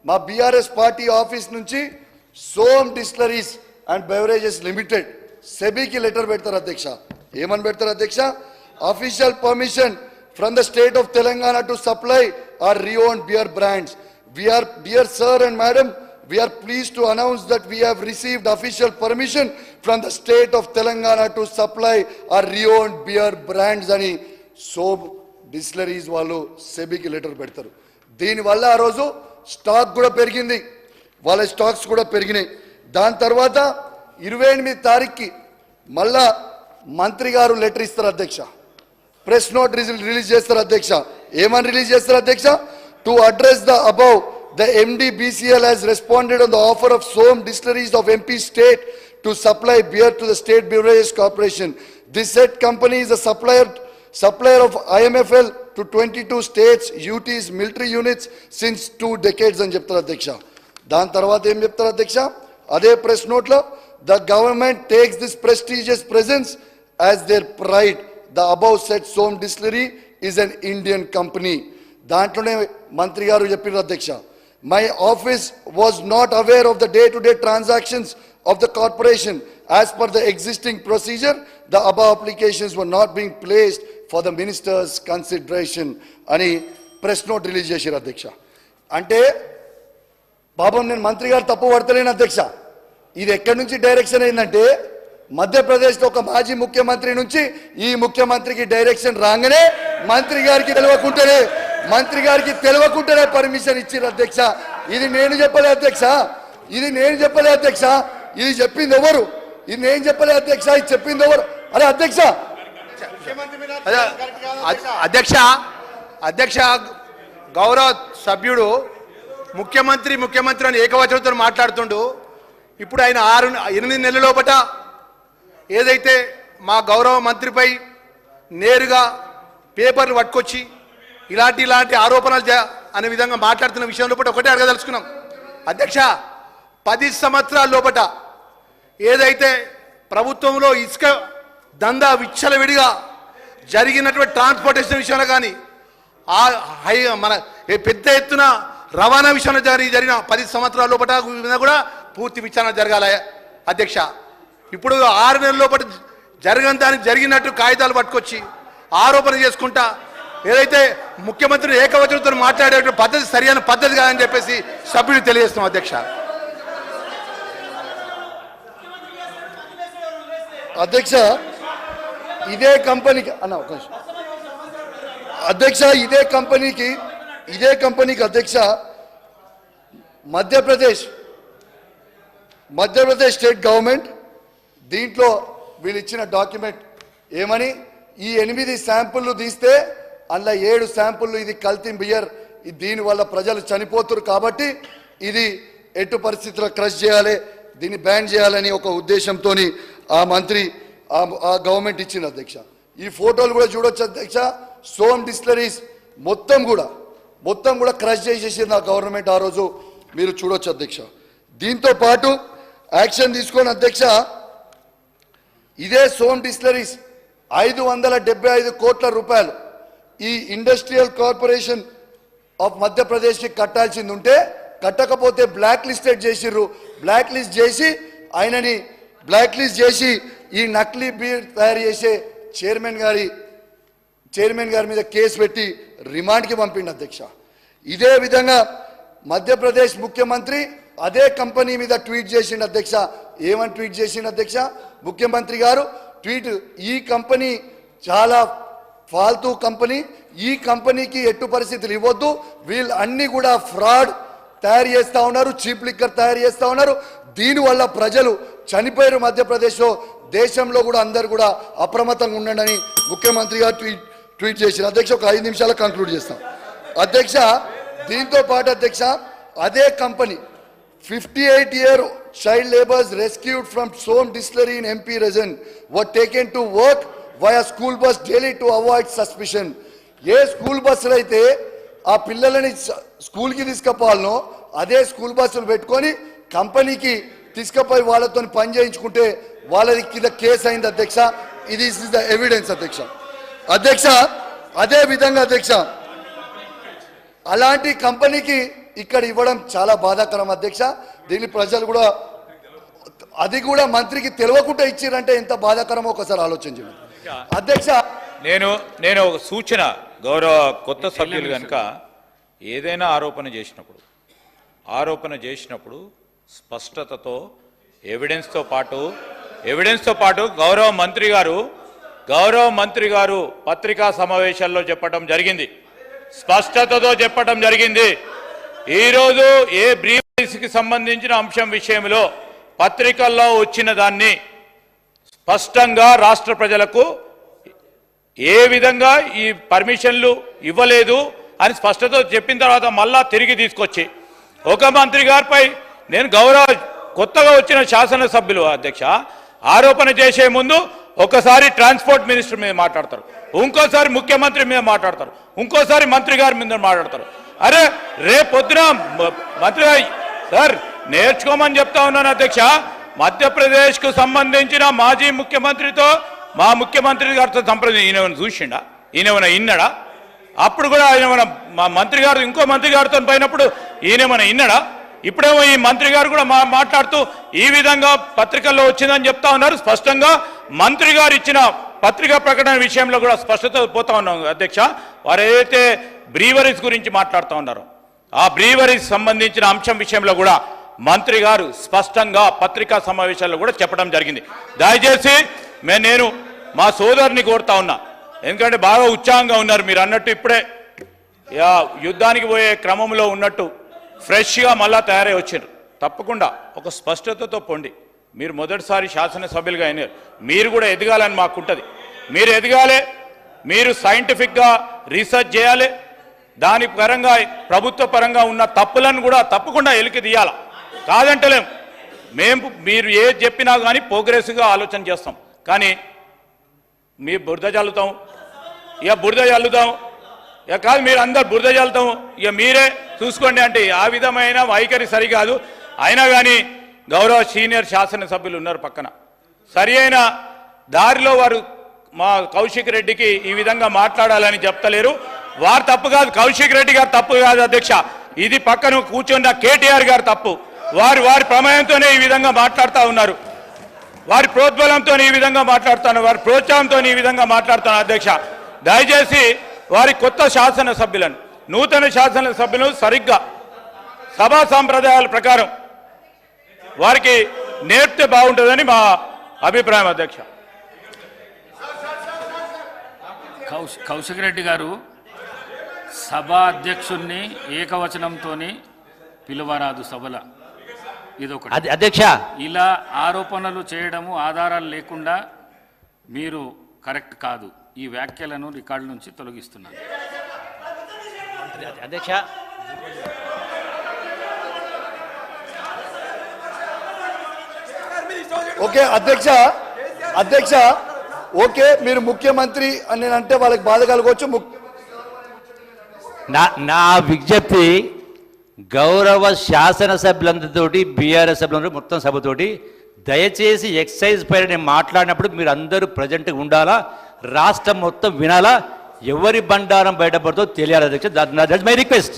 మా BRS party office నుంచి Som distilleries and beverages limited సెబీకి లెటర్ పెడతారు అధ్యక్ష. ఏమని పెడతారు అధ్యక్ష? Official permission from the state of Telangana to supply our renowned beer brands. Dear sir and madam, we are pleased to announce that we have received official permission from the state of Telangana to supply our reowned beer brands ani Soam Distilleries వాళ్ళు సెబీకి letter పెడతారు. దీనివల్ల ఆ రోజు stock కూడా పెరిగింది, వాళ్ళ stocks కూడా పెరిగినాయి. దాని తర్వాత 28 తారీఖుకి మళ్ళా మంత్రి గారు లెటర్ ఇస్తారు అధ్యక్ష, ప్రెస్ నోట్ రిలీజ్ చేస్తారు అధ్యక్ష. ఏమని రిలీజ్ చేస్తారు అధ్యక్ష? To address the above, the MD BCL has responded on the offer of Soam Distilleries of MP State to supply beer to the State Beverages Corporation. This said company is a supplier of IMFL to 22 states, UTs, military units since 2 decades అని చెప్తారు అధ్యక్ష. దాని తర్వాత ఏం చెప్తారు అధ్యక్ష? అదే press నోట్లో, the government takes this prestigious presence as their pride. The above said Soam Distillery is an Indian company. దాంట్లోనే మంత్రి గారు చెప్పారు అధ్యక్ష, my office was not aware of the day to day transactions of the corporation as per the existing procedure. The above applications were not being placed for the ministers consideration అని press note release చేశారు అధ్యక్ష. అంటే పాపం నేను మంత్రి గారు తప్పు పడతలేను అధ్యక్ష. ఇది ఎక్కడి నుంచి డైరెక్షన్ అయిందంటే మధ్యప్రదేశ్లో ఒక మాజీ ముఖ్యమంత్రి నుంచి ఈ ముఖ్యమంత్రికి డైరెక్షన్ రాగానే మంత్రి గారికి తెలియకుండానే పర్మిషన్ ఇచ్చారు అధ్యక్ష. ఇది నేను చెప్పలే అధ్యక్ష, ఇది చెప్పింది ఎవరు? ఇది నేను చెప్పలే అధ్యక్ష, ఇది చెప్పింది ఎవరు? అరే అధ్యక్ష, అధ్యక్ష గౌరవ సభ్యుడు ముఖ్యమంత్రి అని ఏకవచనంతో మాట్లాడుతుండు. ఇప్పుడు ఆయన 8 నెలల లోపట ఏదైతే మా గౌరవ మంత్రిపై నేరుగా పేపర్లు పట్టుకొచ్చి ఇలాంటి ఆరోపణలు అనే విధంగా మాట్లాడుతున్న విషయం లోపల ఒకటే అడగదలుచుకున్నాం అధ్యక్ష. 10 సంవత్సరాల లోపట ఏదైతే ప్రభుత్వంలో ఇసుక దందా విచ్చలవిడిగా జరిగినటువంటి ట్రాన్స్పోర్టేషన్ విషయంలో కానీ మన పెద్ద ఎత్తున రవాణా విషయంలో జరిగిన 10 సంవత్సరాల లోపల కూడా పూర్తి విచారణ జరగాల అధ్యక్ష. ఇప్పుడు 6 నెలల లోపల జరగని దానికి జరిగినట్టు కాగితాలు పట్టుకొచ్చి ఆరోపణ చేసుకుంటా ఏదైతే ముఖ్యమంత్రి ఏకవచనంతో మాట్లాడే పద్ధతి సరైన పద్ధతి కాదని చెప్పేసి సభ్యులు తెలియజేస్తున్నాం అధ్యక్ష. అధ్యక్ష ఇదే కంపెనీకి అధ్యక్ష ఇదే కంపెనీకి అధ్యక్ష మధ్యప్రదేశ్ స్టేట్ గవర్నమెంట్ దీంట్లో వీళ్ళు ఇచ్చిన డాక్యుమెంట్ ఏమని, ఈ 8 శాంపుళ్ళు తీస్తే అందులో 7 శాంపుళ్ళు ఇది కల్తీ బియర్, దీనివల్ల ప్రజలు చనిపోతున్నారు కాబట్టి ఇది ఎటు పరిస్థితుల్లో క్రష్ చేయాలి, దీన్ని బ్యాన్ చేయాలని ఒక ఉద్దేశంతో ఆ మంత్రి ఆ గవర్నమెంట్ ఇచ్చింది అధ్యక్ష. ఈ ఫోటోలు కూడా చూడొచ్చు అధ్యక్ష. సోమ్ డిస్టిలరీస్ మొత్తం కూడా క్రష్ చేసేసింది ఆ గవర్నమెంట్ ఆ రోజు, మీరు చూడొచ్చు అధ్యక్ష. దీంతో పాటు యాక్షన్ తీసుకొని అధ్యక్ష ఇదే సోమ్ డిస్టిలరీస్ 575 కోట్ల రూపాయలు ఈ ఇండస్ట్రియల్ కార్పొరేషన్ ఆఫ్ మధ్యప్రదేశ్కి కట్టాల్సింది ఉంటే కట్టకపోతే బ్లాక్ లిస్టెడ్ చేసిర్రు. బ్లాక్ లిస్ట్ చేసి ఈ నకిలీ బీర్ తయారు చేసే చైర్మన్ గారి మీద కేసు పెట్టి రిమాండ్కి పంపిండు అధ్యక్ష. ఇదే విధంగా మధ్యప్రదేశ్ ముఖ్యమంత్రి అదే కంపెనీ మీద ట్వీట్ చేసిండు అధ్యక్ష. ఏమని ట్వీట్ చేసిండు అధ్యక్ష ముఖ్యమంత్రి గారు? ట్వీట్, ఈ కంపెనీ చాలా ఫాల్తూ కంపెనీ, ఈ కంపెనీకి ఎట్టు పరిస్థితులు ఇవ్వద్దు, వీళ్ళు అన్ని కూడా ఫ్రాడ్ తయారు చేస్తూ ఉన్నారు, చీప్ లిక్కర్ తయారు చేస్తూ ఉన్నారు, దీనివల్ల ప్రజలు చనిపోయారు మధ్యప్రదేశ్లో, దేశంలో కూడా అందరు కూడా అప్రమత్తంగా ఉండండి ముఖ్యమంత్రి గారు ట్వీట్ చేశారు అధ్యక్ష. ఒక 5 నిమిషాలు కంక్లూడ్ చేస్తాం అధ్యక్ష. దీంతో పాటు అధ్యక్ష అదే company 58-year child laborers rescued from Soam Distillery in MP region were taken to work via school bus daily to avoid suspicion. A school బస్సులు అయితే ఆ పిల్లలని స్కూల్కి తీసుకుపోవాలనో అదే స్కూల్ బస్సులు పెట్టుకొని కంపెనీకి తీసుకుపోయి వాళ్ళతో పని చేయించుకుంటే వాళ్ళది కింద కేసు అయింది అధ్యక్ష. ఇది ఇస్ ద ఎవిడెన్స్ అధ్యక్ష. అదే విధంగా అధ్యక్ష అలాంటి కంపెనీకి ఇక్కడ ఇవ్వడం చాలా బాధాకరం అధ్యక్ష. దీన్ని ప్రజలు కూడా అది కూడా మంత్రికి తెలియకుండా ఇచ్చిరంటే ఎంత బాధాకరమో ఒకసారి ఆలోచించండి అధ్యక్ష. నేను ఒక సూచన, గౌరవ కొత్త సభ్యులు కనుక ఏదైనా ఆరోపణ చేసినప్పుడు స్పష్టతతో ఎవిడెన్స్తో పాటు గౌరవ మంత్రి గారు పత్రికా సమావేశాల్లో చెప్పడం జరిగింది, స్పష్టతతో చెప్పడం జరిగింది. ఈరోజు ఏ బ్రీఫ్కి సంబంధించిన అంశం విషయంలో పత్రికల్లో వచ్చిన దాన్ని స్పష్టంగా రాష్ట్ర ప్రజలకు ఏ విధంగా ఈ పర్మిషన్లు ఇవ్వలేదు అని స్పష్టత చెప్పిన తర్వాత మళ్ళా తిరిగి తీసుకొచ్చి ఒక మంత్రి గారిపై నేను కొత్తగా వచ్చిన శాసనసభ్యులు అధ్యక్ష ఆరోపణ చేసే ముందు ఒకసారి ట్రాన్స్పోర్ట్ మినిస్టర్ మీద మాట్లాడతారు, ఇంకోసారి ముఖ్యమంత్రి మీద మాట్లాడతారు, ఇంకోసారి మంత్రి గారి మీద మాట్లాడతారు. అరే రేపొద్దున మంత్రి సార్ నేర్చుకోమని చెప్తా ఉన్నాను అధ్యక్ష. మధ్యప్రదేశ్కు సంబంధించిన మాజీ ముఖ్యమంత్రితో మా ముఖ్యమంత్రి గారితో ఈయన చూసిండా, ఈయన ఇన్నడా? అప్పుడు కూడా ఆయన మా మంత్రి గారు ఇంకో మంత్రి గారితో పోయినప్పుడు ఈయనేమైనా ఇన్నడా? ఇప్పుడేమో ఈ మంత్రి గారు కూడా మాట్లాడుతూ ఈ విధంగా పత్రికల్లో వచ్చిందని చెప్తా ఉన్నారు. స్పష్టంగా మంత్రి గారు ఇచ్చిన పత్రికా ప్రకటన విషయంలో కూడా స్పష్టత పోతా ఉన్నాం అధ్యక్ష. వారు ఏదైతే బ్రీవరీస్ గురించి మాట్లాడుతూ ఉన్నారో ఆ బ్రీవరీస్ సంబంధించిన అంశం విషయంలో కూడా మంత్రి గారు స్పష్టంగా పత్రికా సమావేశాల్లో కూడా చెప్పడం జరిగింది. దయచేసి నేను మా సోదరుని కోరుతా ఉన్నా, ఎందుకంటే బాగా ఉత్సాహంగా ఉన్నారు మీరు అన్నట్టు, ఇప్పుడే యుద్ధానికి పోయే క్రమంలో ఉన్నట్టు ఫ్రెష్గా మళ్ళా తయారై వచ్చారు. తప్పకుండా ఒక స్పష్టతతో పొండి. మీరు మొదటిసారి శాసనసభ్యులుగా అయినారు, మీరు కూడా ఎదగాలని మాకుంటుంది. మీరు ఎదగాలి, మీరు సైంటిఫిక్గా రీసెర్చ్ చేయాలి, దాని పరంగా ప్రభుత్వ పరంగా ఉన్న తప్పులను కూడా తప్పకుండా ఎలికి తీయాలి. కాదంటలేం, మీరు ఏది చెప్పినా కానీ ప్రోగ్రెసివ్గా ఆలోచన చేస్తాం. కానీ మీ బురద చల్లుతాం, ఇక కాదు మీరు అందరు బురద చల్లుతాం, ఇక మీరే చూసుకోండి అంటే ఆ విధమైన వైఖరి సరికాదు. అయినా కానీ గౌరవ సీనియర్ శాసనసభ్యులు ఉన్నారు పక్కన, సరి అయిన దారిలో వారు మా కౌశిక్ రెడ్డికి ఈ విధంగా మాట్లాడాలని చెప్తలేరు. వారు తప్పు కాదు, కౌశిక్ రెడ్డి గారు తప్పు కాదు అధ్యక్ష, ఇది పక్కన కూర్చున్న కేటీఆర్ గారు తప్పు. వారి ప్రమేయంతోనే ఈ విధంగా మాట్లాడుతూ ఉన్నారు, వారి ప్రోద్బలంతో ఈ విధంగా మాట్లాడుతాను, వారి ప్రోత్సాహంతో ఈ విధంగా మాట్లాడుతాను అధ్యక్ష. దయచేసి వారి కొత్త శాసనసభ్యులను, నూతన శాసనసభ్యులను సరిగ్గా సభా సాంప్రదాయాల ప్రకారం వారికి నేర్పితే బాగుంటుందని మా అభిప్రాయం అధ్యక్ష. కౌశిక్ రెడ్డి గారు సభా అధ్యక్షుణ్ణి ఏకవచనంతో పిలువరాదు సభల, ఇదొకటి అధ్యక్ష. ఇలా ఆరోపణలు చేయడము ఆధారాలు లేకుండా మీరు కరెక్ట్ కాదు. ఈ వ్యాఖ్యలను రికార్డు నుంచి తొలగిస్తున్నాను అధ్యక్ష. ఓకే అధ్యక్ష ఓకే, మీరు ముఖ్యమంత్రి అని నేను అంటే వాళ్ళకి బాధ కలగవచ్చు. నా విజ్ఞప్తి గౌరవ శాసనసభ్యులందరితోటి, బీఆర్ఎస్ సభ్యులందరూ మొత్తం సభతోటి దయచేసి ఎక్సైజ్ పైన నేను మాట్లాడినప్పుడు మీరు అందరూ ప్రజెంట్గా ఉండాలా, రాష్ట్రం మొత్తం వినాలా, ఎవరి బండారం బయటపడుతో తెలియాలి అధ్యక్ష. That's my request.